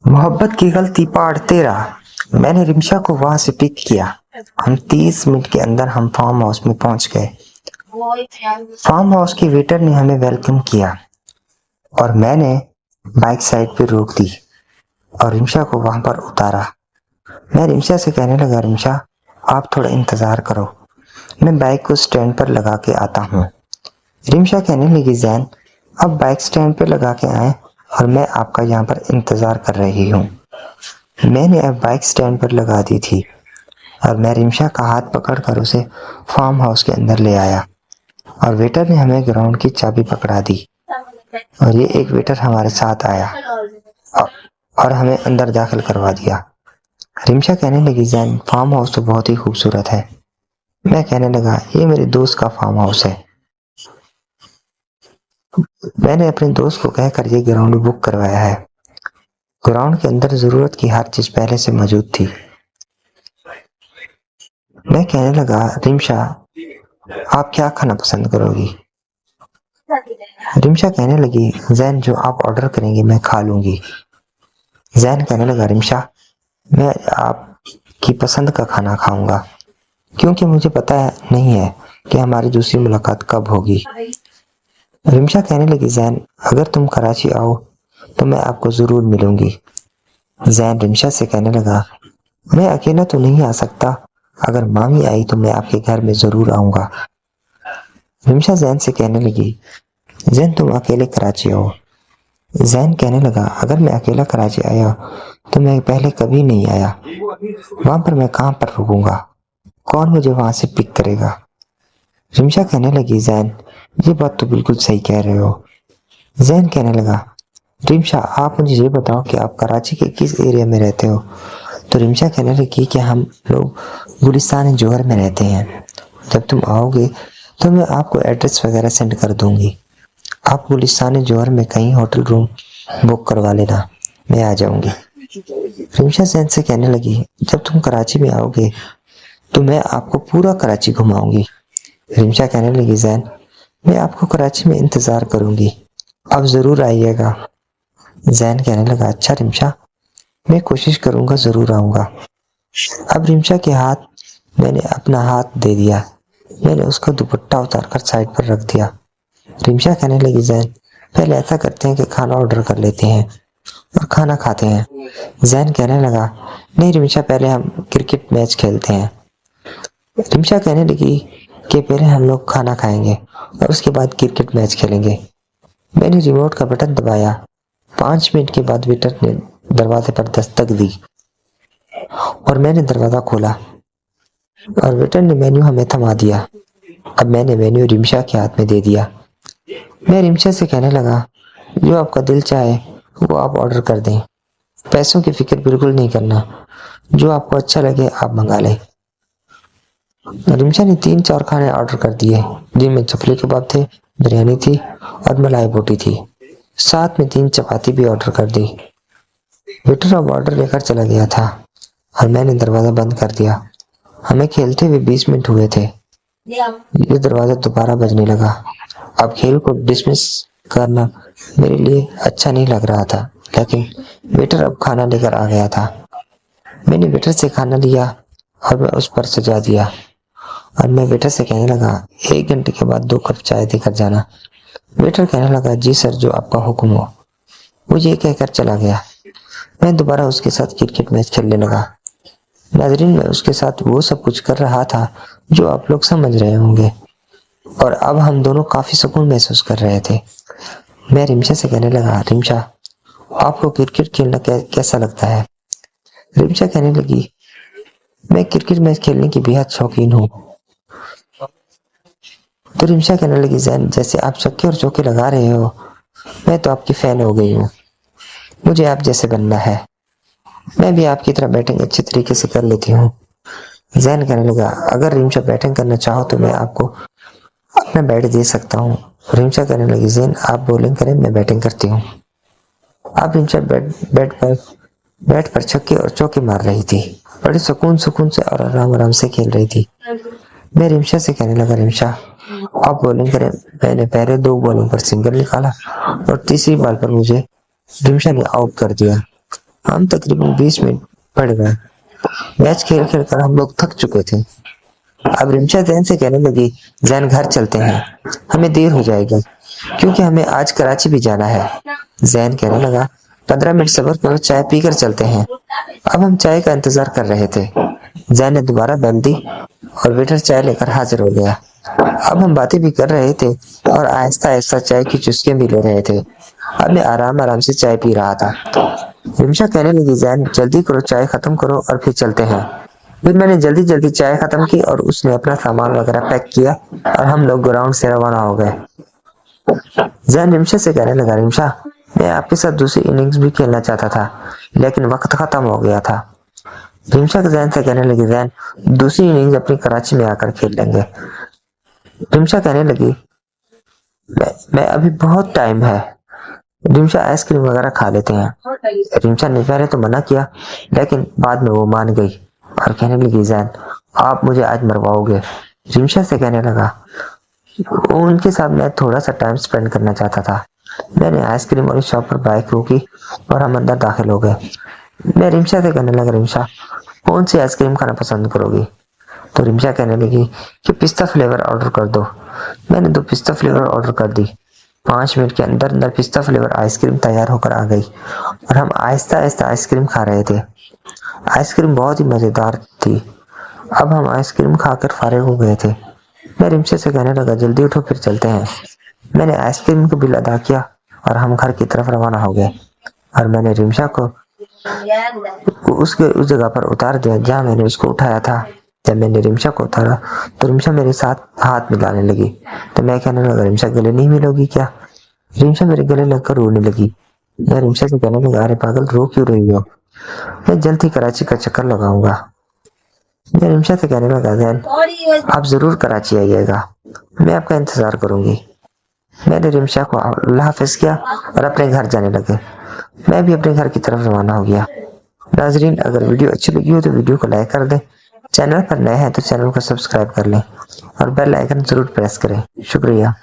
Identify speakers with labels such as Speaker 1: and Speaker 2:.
Speaker 1: मोहब्बत की गलती पार्ट 13। मैंने रिमशा को वहां से पिक किया। हम 30 मिनट के अंदर हम फार्म हाउस में पहुंच गए। फार्म हाउस के वेटर ने हमें वेलकम किया और मैंने बाइक साइड पे रोक दी और रिमशा को वहां पर उतारा। मैं रिमशा से कहने लगा, रिमशा आप थोड़ा इंतजार करो, मैं बाइक को स्टैंड पर लगा के आता हूँ। रिमशा कहने लगी, जैन अब बाइक स्टैंड पे लगा के आए और मैं आपका यहाँ पर इंतजार कर रही हूँ। मैंने अब बाइक स्टैंड पर लगा दी थी और मैं रिमशा का हाथ पकड़कर उसे फार्म हाउस के अंदर ले आया और वेटर ने हमें ग्राउंड की चाबी पकड़ा दी और ये एक वेटर हमारे साथ आया और हमें अंदर दाखिल करवा दिया। रिमशा कहने लगी, जैन फार्म हाउस तो बहुत ही खूबसूरत है। मैं कहने लगा, ये मेरे दोस्त का फार्म हाउस है। मैंने अपने दोस्त को कहकर ये ग्राउंड बुक करवाया है। ग्राउंड के अंदर जरूरत की हर चीज पहले से मौजूद थी। मैं कहने लगा, रिमशा आप क्या खाना पसंद करोगी? रिमशा कहने लगी, जैन जो आप ऑर्डर करेंगे मैं खा लूंगी। जैन कहने लगा, रिमशा मैं आपकी पसंद का खाना खाऊंगा क्योंकि मुझे पता नहीं है कि हमारी दूसरी मुलाकात कब होगी। रिमशा कहने लगी, जैन अगर तुम कराची आओ तो मैं आपको जरूर मिलूंगी। जैन रिमशा से कहने लगा, मैं अकेला तो नहीं आ सकता, अगर मामी आई तो मैं आपके घर में जरूर आऊंगा। रिमशा जैन से कहने लगी, जैन तुम अकेले कराची आओ। जैन कहने लगा, अगर मैं अकेला कराची आया तो मैं पहले कभी नहीं आया, वहां पर मैं कहां पर रुकूंगा, कौन मुझे वहां से पिक करेगा? रिमशा कहने लगी, जैन ये बात तो बिल्कुल सही कह रहे हो। जैन कहने लगा, रिमशा आप मुझे ये बताओ कि आप कराची के किस एरिया में रहते हो? तो रिमशा कहने लगी कि हम लोग गुलिस्तान जौहर में रहते हैं। जब तुम आओगे तो मैं आपको एड्रेस वगैरह सेंड कर दूंगी। आप गुलिस्तान जौहर में कहीं होटल रूम बुक करवा लेना, मैं आ जाऊंगी। रिमशा जैन से कहने लगी, जब तुम कराची में आओगे तो मैं आपको पूरा कराची घुमाऊंगी। रिमशा कहने लगी, जैन मैं आपको कराची में इंतजार करूंगी, आप जरूर आइएगा। जैन कहने लगा, अच्छा रिमशा मैं कोशिश करूंगा, जरूर आऊंगा। अब रिमशा के हाथ मैंने अपना हाथ दे दिया। मैंने उसका दुपट्टा उतारकर साइड पर रख दिया। रिमशा कहने लगी, जैन पहले ऐसा करते हैं कि खाना ऑर्डर कर लेते हैं और खाना खाते हैं। जैन कहने लगा, नहीं रिमशा पहले हम क्रिकेट मैच खेलते हैं। रिमशा कहने लगी कि पहले हम लोग खाना खाएंगे और उसके बाद क्रिकेट मैच खेलेंगे। मैंने रिमोट का बटन दबाया। 5 मिनट के बाद वेटर ने दरवाजे पर दस्तक दी और मैंने दरवाजा खोला और वेटर ने मेन्यू हमें थमा दिया। अब मैंने मेन्यू रिमशा के हाथ में दे दिया। मैं रिमशा से कहने लगा, जो आपका दिल चाहे वो आप ऑर्डर कर दें, पैसों की फिक्र बिल्कुल नहीं करना, जो आपको अच्छा लगे आप मंगा लें। रिमशा ने 3-4 खाने ऑर्डर कर दिए, जिनमें चपली कबाब थे, बिरयानी थी और मलाई बोटी थी। साथ में 3 चपाती भी ऑर्डर कर दी। वेटर अब ऑर्डर लेकर चला गया था और मैंने दरवाजा बंद कर दिया। हमें खेलते हुए 20 मिनट हुए थे। ये दरवाजा दोबारा बजने लगा। अब खेल को डिसमिस करना मेरे लिए अच्छा नहीं लग रहा था, लेकिन वेटर अब खाना लेकर आ गया था। मैंने वेटर से खाना लिया और मैं उस पर सजा दिया और मैं वेटर से कहने लगा, 1 घंटे के बाद 2 कप चाय देकर जाना। वेटर कहने लगा, जी सर जो आपका हुक्म हो। वो ये कहकर चला गया। मैं दोबारा उसके साथ क्रिकेट मैच खेलने लगा। नाजरीन मैं उसके साथ वो सब कुछ कर रहा था जो आप लोग समझ रहे होंगे और अब हम दोनों काफी सुकून महसूस कर रहे थे। मैं रिमशा से कहने लगा, रिमशा आपको क्रिकेट खेलना कैसा लगता है? रिमशा कहने लगी, मैं क्रिकेट मैच खेलने की बेहद शौकीन हूँ। तो रिमशा कहने लगी, जैन जैसे आप छक्के और चौके लगा रहे हो, मैं तो आपकी फैन हो गई हूँ, मुझे आप जैसे बनना है। मैं भी आपकी तरह बैटिंग अच्छी तरीके से कर लेती हूँ। जैन कहने लगा, अगर रिमशा बैटिंग करना चाहो तो मैं आपको अपना बैट दे सकता हूँ। रिमशा कहने लगी, जैन आप बॉलिंग करें, मैं बैटिंग करती हूँ। अब रिमशा बैट पर छक्के और चौके मार रही थी, बड़े सुकून से और आराम से खेल रही थी। मैं रिमशा से कहने लगा, रिमशा आप बॉलिंग करें। मैंने पहले 2 बॉलों पर सिंगल निकाला और तीसरी बॉल पर मुझे रिमशा ने आउट कर दिया। हम तकरीबन 20 मिनट पड़ गए। मैच खेल खेल कर हम लोग थक चुके थे। अब रिमशा जैन से कहने लगी, जैन घर चलते हैं, हमें देर हो जाएगी क्योंकि हमें आज कराची भी जाना है। जैन कहने लगा, 15 मिनट सब्र करो, चाय पीकर चलते हैं। अब हम चाय का इंतजार कर रहे थे। जैन ने दोबारा बेल दी और वेटर चाय लेकर हाजिर हो गया। अब हम बातें भी कर रहे थे और आहिस्ता आहिस्ता चाय की चुस्कियां भी ले रहे थे। अब मैं आराम आराम से चाय पी रहा था। रिमशा कहने लगी, जैन जल्दी करो, चाय खत्म करो और फिर चलते हैं। फिर मैंने जल्दी जल्दी चाय खत्म की और उसने अपना सामान वगैरह पैक किया और हम लोग ग्राउंड से रवाना हो गए। जैन रिमशा से कहने लगा, रिमशा मैं आपके साथ दूसरी इनिंग्स भी खेलना चाहता था लेकिन वक्त खत्म हो गया था। रिमशा जैन से कहने लगी, जैन दूसरी इनिंग्स अपनी कराची में आकर खेल लेंगे। रिमशा कहने लगी, मैं अभी बहुत टाइम है। रिमशा आइसक्रीम वगैरह खा लेते हैं। रिमशा ने पहले तो मना किया लेकिन बाद में वो मान गई और कहने लगी, जैन आप मुझे आज मरवाओगे। रिमशा से कहने लगा, उनके साथ मैं थोड़ा सा टाइम स्पेंड करना चाहता था। मैंने आइसक्रीम वाली शॉप पर बाइक रोकी और हम अंदर दाखिल हो गए। मैं रिमशा से कहने लगा, रिमशा कौन सी आइसक्रीम खाना पसंद करोगी? तो रिमशा कहने लगी कि पिस्ता फ्लेवर ऑर्डर कर दो। मैंने 2 पिस्ता फ्लेवर ऑर्डर कर दी। 5 मिनट के अंदर अंदर पिस्ता फ्लेवर आइसक्रीम तैयार होकर आ गई और हम आहिस्ता आहिस्ता आइसक्रीम खा रहे थे। आइसक्रीम बहुत ही मजेदार थी। अब हम आइसक्रीम खाकर फारिग हो गए थे। मैं रिमशा से कहने लगा, जल्दी उठो फिर चलते हैं। मैंने आइसक्रीम का बिल अदा किया और हम घर की तरफ रवाना हो गए और मैंने रिमशा को उस जगह पर उतार दिया जहाँ मैंने उसको उठाया था। जब मैंने रिमशा को उतारा तो रिमशा मेरे साथ हाथ मिलाने लगी। तो मैं कहने लगा, रिमशा गले नहीं मिलोगी क्या? रिमशा मेरे गले लगकर रोने लगी। मैं रिमशा से कहने लगा, अरे पागल रो क्यों रही हो? मैं जल्द ही कराची का चक्कर लगाऊंगा। मैं रिमशा से कहने लगा, जैन आप जरूर कराची आइएगा, मैं आपका इंतजार करूंगी। मैंने रिमशा को अल्लाह हाफिज किया और अपने घर जाने लगे। मैं भी अपने घर की तरफ रवाना हो गया। नाजरीन, अगर वीडियो अच्छी लगी हो तो वीडियो को लाइक कर दें, चैनल पर नए हैं तो चैनल को सब्सक्राइब कर लें और बेल आइकन जरूर प्रेस करें। शुक्रिया।